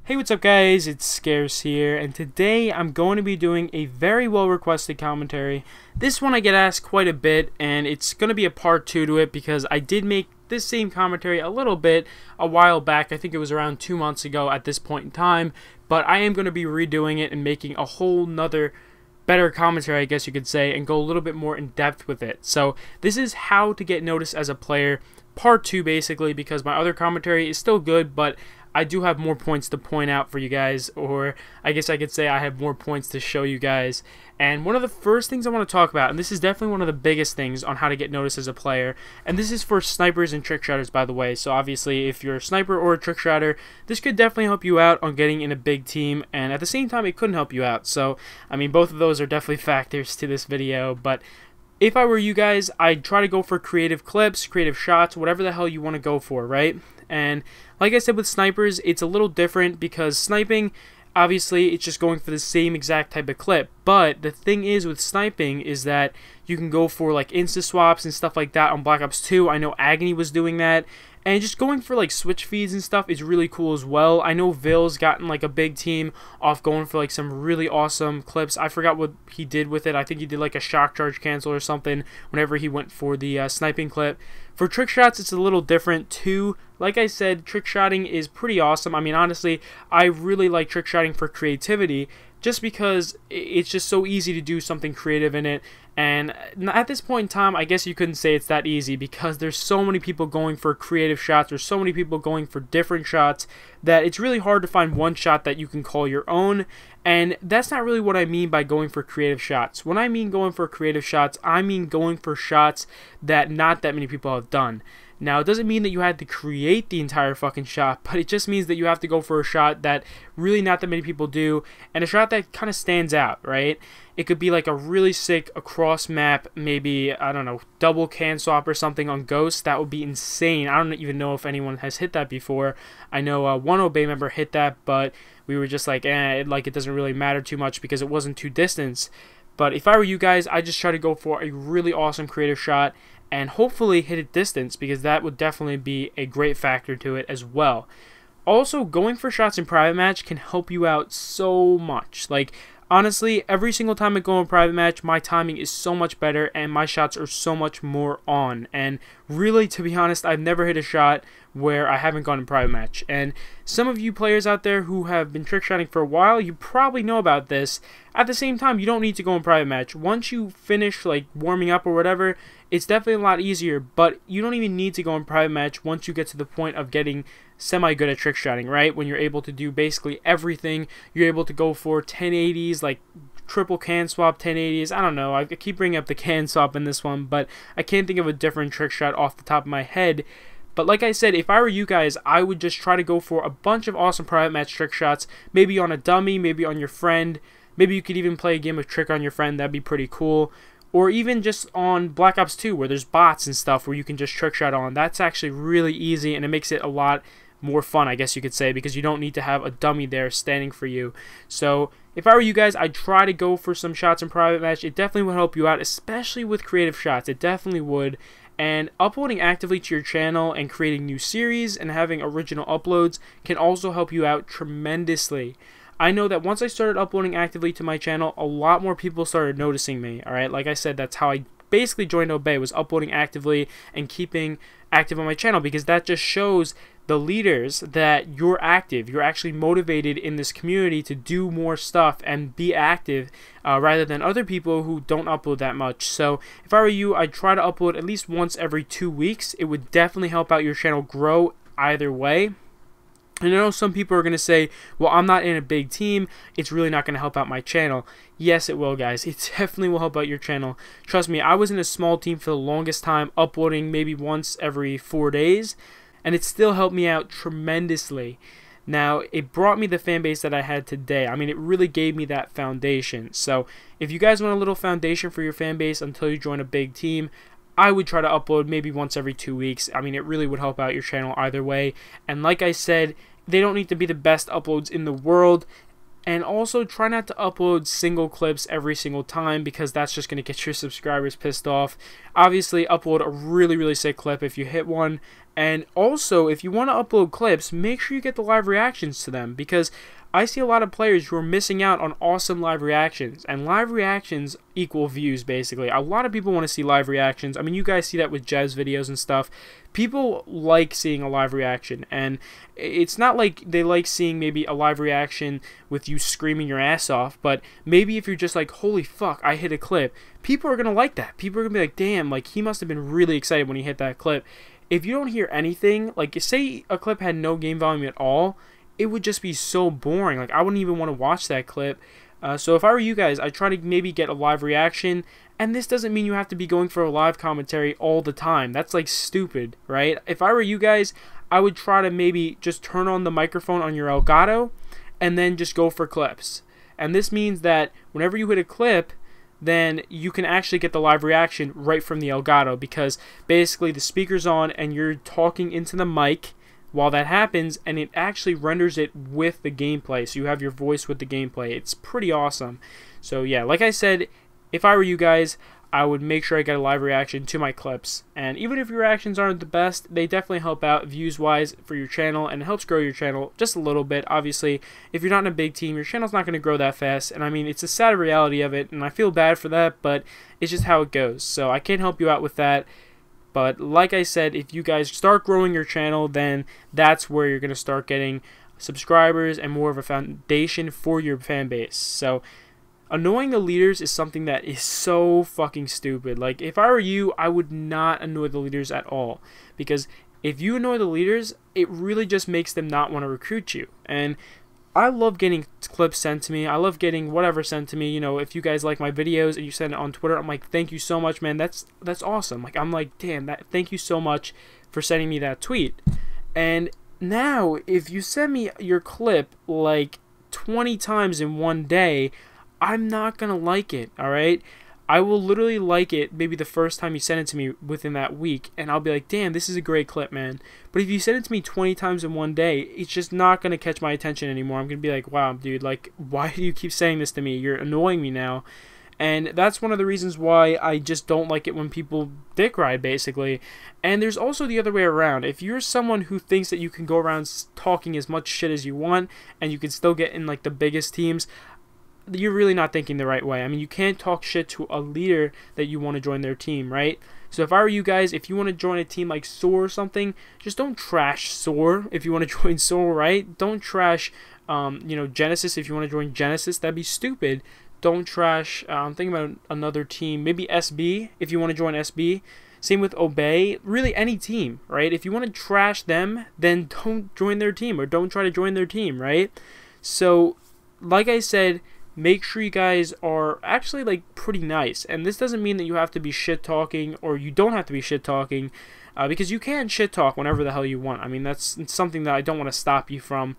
Hey, what's up guys, it's Scarce here, and today I'm going to be doing a very well requested commentary. This one I get asked quite a bit, and it's going to be a part 2 to it because I did make this same commentary a little bit a while back. I think it was around 2 months ago at this point in time, but I am going to be redoing it and making a whole nother better commentary, I guess you could say, and go a little bit more in depth with it. So this is how to get noticed as a player, part 2 basically, because my other commentary is still good, but I do have more points to point out for you guys, or I guess I could say I have more points to show you guys. And one of the first things I want to talk about, and this is definitely one of the biggest things on how to get noticed as a player, and this is for snipers and trickshotters, by the way. So obviously if you're a sniper or a trickshotter, this could definitely help you out on getting in a big team, and at the same time it couldn't help you out. So I mean, both of those are definitely factors to this video. But if I were you guys, I'd try to go for creative clips, creative shots, whatever the hell you want to go for, right? And like I said, with snipers, it's a little different because sniping, obviously, it's just going for the same exact type of clip. But the thing is with sniping is that you can go for like insta swaps and stuff like that on Black Ops 2. I know Agony was doing that. And just going for like switch feeds and stuff is really cool as well. I know Vill's gotten like a big team off going for like some really awesome clips. I forgot what he did with it. I think he did like a shock charge cancel or something whenever he went for the sniping clip. For trick shots, it's a little different too. Like I said, trick shotting is pretty awesome. I mean, honestly, I really like trick shotting for creativity, just because it's just so easy to do something creative in it. And at this point in time, I guess you couldn't say it's that easy because there's so many people going for creative shots. There's so many people going for different shots that it's really hard to find one shot that you can call your own. And that's not really what I mean by going for creative shots. When I mean going for creative shots, I mean going for shots that not that many people have done. Now, it doesn't mean that you had to create the entire fucking shot, but it just means that you have to go for a shot that really not that many people do, and a shot that kind of stands out, right? It could be like a really sick across map, maybe, I don't know, double can swap or something on Ghost. That would be insane. I don't even know if anyone has hit that before. I know one Obey member hit that, but we were just like, it doesn't really matter too much because it wasn't too distance. But if I were you guys, I'd just try to go for a really awesome creative shot and hopefully hit it distance, because that would definitely be a great factor to it as well. Also, going for shots in private match can help you out so much. Like, honestly, every single time I go in private match, my timing is so much better and my shots are so much more on. And really, to be honest, I've never hit a shot where I haven't gone in private match. And some of you players out there who have been trickshotting for a while, you probably know about this. At the same time, you don't need to go in private match. Once you finish like warming up or whatever, it's definitely a lot easier, but you don't even need to go in private match once you get to the point of getting semi-good at trickshotting, right? When you're able to do basically everything. You're able to go for 1080s, like triple can swap 1080s. I don't know, I keep bringing up the can swap in this one, but I can't think of a different trick shot off the top of my head. But like I said, if I were you guys, I would just try to go for a bunch of awesome private match trick shots, maybe on a dummy, maybe on your friend. Maybe you could even play a game of trick on your friend. That'd be pretty cool. Or even just on Black Ops 2 where there's bots and stuff where you can just trick shot on. That's actually really easy, and it makes it a lot more fun, I guess you could say, because you don't need to have a dummy there standing for you. So if I were you guys, I'd try to go for some shots in private match. It definitely would help you out, especially with creative shots. It definitely would. And uploading actively to your channel and creating new series and having original uploads can also help you out tremendously. I know that once I started uploading actively to my channel, a lot more people started noticing me, alright? Like I said, that's how I basically joined Obey, was uploading actively and keeping active on my channel, because that just shows the leaders that you're active. You're actually motivated in this community to do more stuff and be active rather than other people who don't upload that much. So if I were you, I'd try to upload at least once every 2 weeks. It would definitely help out your channel grow either way. And I know some people are going to say, well, I'm not in a big team, it's really not going to help out my channel. Yes, it will, guys. It definitely will help out your channel. Trust me, I was in a small team for the longest time, uploading maybe once every 4 days, and it still helped me out tremendously. Now, it brought me the fan base that I had today. I mean, it really gave me that foundation. So, if you guys want a little foundation for your fan base until you join a big team, I would try to upload maybe once every 2 weeks. I mean, it really would help out your channel either way. And like I said, they don't need to be the best uploads in the world. And also try not to upload single clips every single time, because that's just going to get your subscribers pissed off. Obviously, upload a really sick clip if you hit one. And also, if you want to upload clips, make sure you get the live reactions to them, because I see a lot of players who are missing out on awesome live reactions, and live reactions equal views, basically. A lot of people want to see live reactions. I mean, you guys see that with Jez videos and stuff. People like seeing a live reaction, and it's not like they like seeing maybe a live reaction with you screaming your ass off, but maybe if you're just like, holy fuck, I hit a clip, people are going to like that. People are going to be like, damn, like, he must have been really excited when he hit that clip. If you don't hear anything, like, say a clip had no game volume at all, it would just be so boring. Like, I wouldn't even want to watch that clip. So if I were you guys, I'd try to maybe get a live reaction. And this doesn't mean you have to be going for a live commentary all the time. That's like stupid, right? If I were you guys, I would try to maybe just turn on the microphone on your Elgato and then just go for clips. And this means that whenever you hit a clip, then you can actually get the live reaction right from the Elgato, because basically the speaker's on and you're talking into the mic while that happens, and it actually renders it with the gameplay, so you have your voice with the gameplay. It's pretty awesome. So yeah, like I said, if I were you guys, I would make sure I get a live reaction to my clips. And even if your reactions aren't the best, they definitely help out views-wise for your channel, and it helps grow your channel just a little bit. Obviously, if you're not in a big team, your channel's not going to grow that fast, and I mean, it's a sad reality of it, and I feel bad for that, but it's just how it goes. So I can't help you out with that. But like I said, if you guys start growing your channel, then that's where you're going to start getting subscribers and more of a foundation for your fan base. So annoying the leaders is something that is so fucking stupid. Like, if I were you, I would not annoy the leaders at all, because if you annoy the leaders, it really just makes them not want to recruit you. And I love getting clips sent to me. I love getting whatever sent to me. You know, if you guys like my videos and you send it on Twitter, I'm like, thank you so much, man. That's awesome. Like, I'm like, damn, thank you so much for sending me that tweet. And now, if you send me your clip like 20 times in one day, I'm not gonna like it, alright? I will literally like it maybe the first time you send it to me within that week, and I'll be like, damn, this is a great clip, man. But if you send it to me 20 times in one day, it's just not going to catch my attention anymore. I'm going to be like, wow, dude, like, why do you keep saying this to me? You're annoying me now. And that's one of the reasons why I just don't like it when people dick ride, basically. And there's also the other way around. If you're someone who thinks that you can go around talking as much shit as you want, and you can still get in, like, the biggest teams, you're really not thinking the right way. I mean, you can't talk shit to a leader that you want to join their team, right? So if I were you guys, if you want to join a team like Soar or something, just don't trash Soar if you want to join Soar, right? Don't trash, you know, Genesis if you want to join Genesis. That'd be stupid. Don't trash, I'm thinking about another team, maybe SB if you want to join SB. Same with Obey, really any team, right? If you want to trash them, then don't join their team, or don't try to join their team, right? So, like I said, make sure you guys are actually like pretty nice. And this doesn't mean that you have to be shit talking, or you don't have to be shit talking, because you can shit talk whenever the hell you want. I mean, that's something that I don't want to stop you from.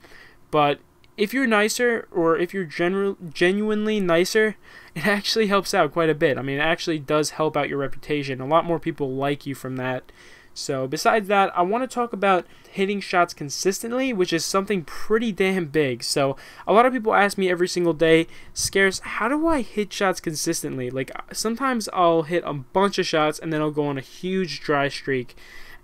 But if you're nicer, or if you're genuinely nicer, it actually helps out quite a bit. I mean, it actually does help out your reputation. A lot more people like you from that. So besides that, I want to talk about hitting shots consistently, which is something pretty damn big. So a lot of people ask me every single day, Scarce, how do I hit shots consistently? Like, sometimes I'll hit a bunch of shots and then I'll go on a huge dry streak.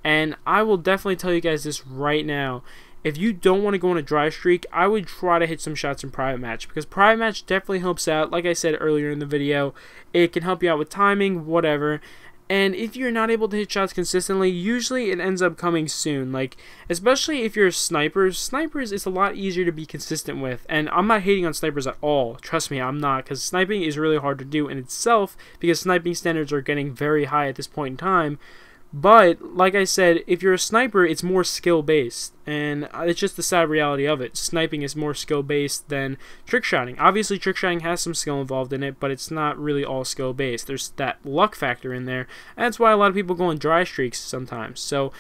And I will definitely tell you guys this right now. If you don't want to go on a dry streak, I would try to hit some shots in private match, because private match definitely helps out. Like I said earlier in the video, it can help you out with timing, whatever. And if you're not able to hit shots consistently, usually it ends up coming soon. Like, especially if you're snipers, it's a lot easier to be consistent with. And I'm not hating on snipers at all. Trust me, I'm not, because sniping is really hard to do in itself, because sniping standards are getting very high at this point in time. But, like I said, if you're a sniper, it's more skill-based, and it's just the sad reality of it. Sniping is more skill-based than trickshotting. Obviously, trickshotting has some skill involved in it, but it's not really all skill-based. There's that luck factor in there, and that's why a lot of people go on dry streaks sometimes. So,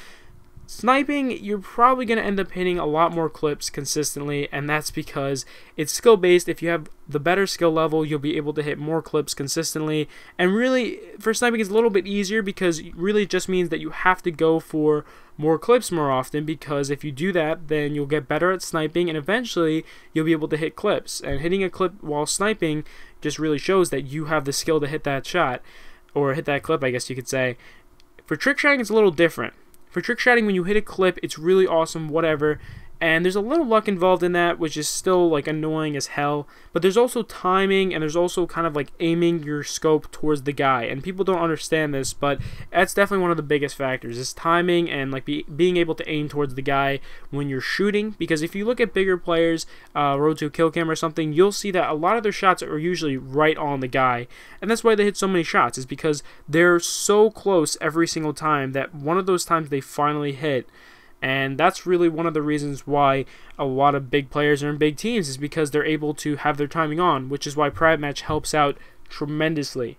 Sniping, you're probably going to end up hitting a lot more clips consistently, and that's because it's skill based. If you have the better skill level, you'll be able to hit more clips consistently. And really, for sniping, it's a little bit easier because really it just means that you have to go for more clips more often, because if you do that, then you'll get better at sniping, and eventually you'll be able to hit clips. And hitting a clip while sniping just really shows that you have the skill to hit that shot, or hit that clip, I guess you could say. For trickshotting, it's a little different. For trickshotting, when you hit a clip, it's really awesome, whatever, and there's a little luck involved in that, which is still like annoying as hell, but there's also timing, and there's also kind of like aiming your scope towards the guy, and people don't understand this, but that's definitely one of the biggest factors, is timing and like being able to aim towards the guy when you're shooting, because if you look at bigger players, Road to a Kill Cam or something, you'll see that a lot of their shots are usually right on the guy, and that's why they hit so many shots, is because they're so close every single time that one of those times they finally hit. And that's really one of the reasons why a lot of big players are in big teams, is because they're able to have their timing on, which is why Private Match helps out tremendously.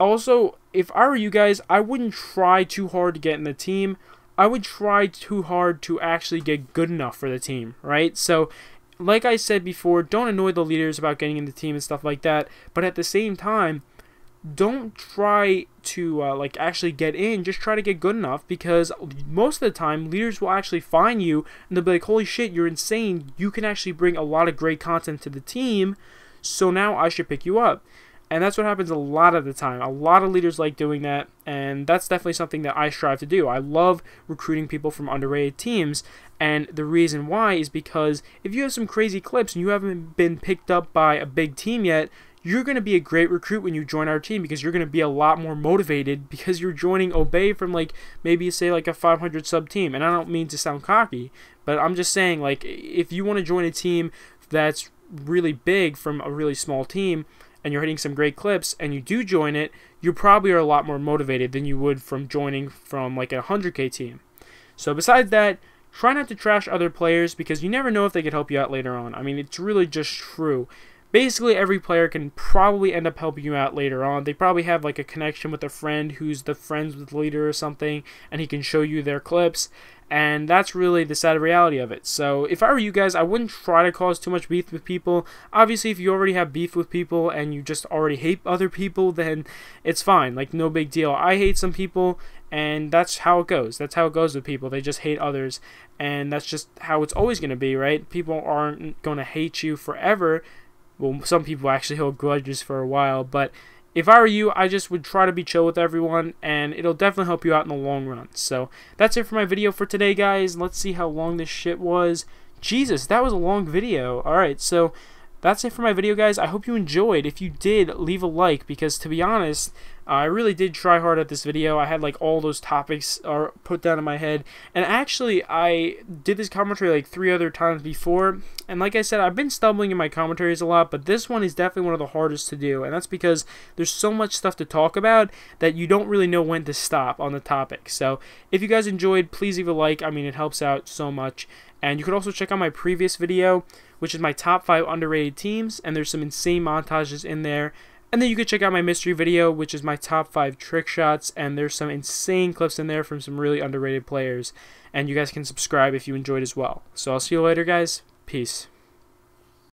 Also, if I were you guys, I wouldn't try too hard to get in the team. I would try too hard to actually get good enough for the team, right? So, like I said before, don't annoy the leaders about getting in the team and stuff like that, but at the same time, don't try to like actually get in, just try to get good enough, because most of the time leaders will actually find you and they'll be like, holy shit, you're insane, you can actually bring a lot of great content to the team, so now I should pick you up. And that's what happens a lot of the time. A lot of leaders like doing that, and that's definitely something that I strive to do. I love recruiting people from underrated teams, and the reason why is because if you have some crazy clips and you haven't been picked up by a big team yet, you're going to be a great recruit when you join our team, because you're going to be a lot more motivated, because you're joining Obey from like maybe say like a 500 sub team. And I don't mean to sound cocky, but I'm just saying, like, if you want to join a team that's really big from a really small team and you're hitting some great clips and you do join it, you probably are a lot more motivated than you would from joining from like a 100k team. So besides that, try not to trash other players, because you never know if they could help you out later on. I mean, it's really just true. Basically, every player can probably end up helping you out later on. They probably have like a connection with a friend who's the friends with the leader or something, and he can show you their clips, and that's really the sad reality of it. So if I were you guys, I wouldn't try to cause too much beef with people. Obviously, if you already have beef with people and you just already hate other people, then it's fine, like no big deal. I hate some people, and that's how it goes. That's how it goes with people. They just hate others, and that's just how it's always going to be, right? People aren't going to hate you forever. Well, some people actually hold grudges for a while, but if I were you, I just would try to be chill with everyone, and it'll definitely help you out in the long run. So that's it for my video for today, guys. Let's see how long this shit was. Jesus, that was a long video. Alright, so that's it for my video, guys. I hope you enjoyed. If you did, leave a like, because to be honest, I really did try hard at this video. I had like all those topics are put down in my head, and actually I did this commentary like 3 other times before, and like I said, I've been stumbling in my commentaries a lot, but this one is definitely one of the hardest to do, and that's because there's so much stuff to talk about that you don't really know when to stop on the topic. So if you guys enjoyed, please leave a like. I mean, it helps out so much. And you can also check out my previous video, which is my top 5 underrated teams, and there's some insane montages in there. And then you can check out my mystery video, which is my top 5 trick shots, and there's some insane clips in there from some really underrated players. And you guys can subscribe if you enjoyed as well. So I'll see you later, guys. Peace.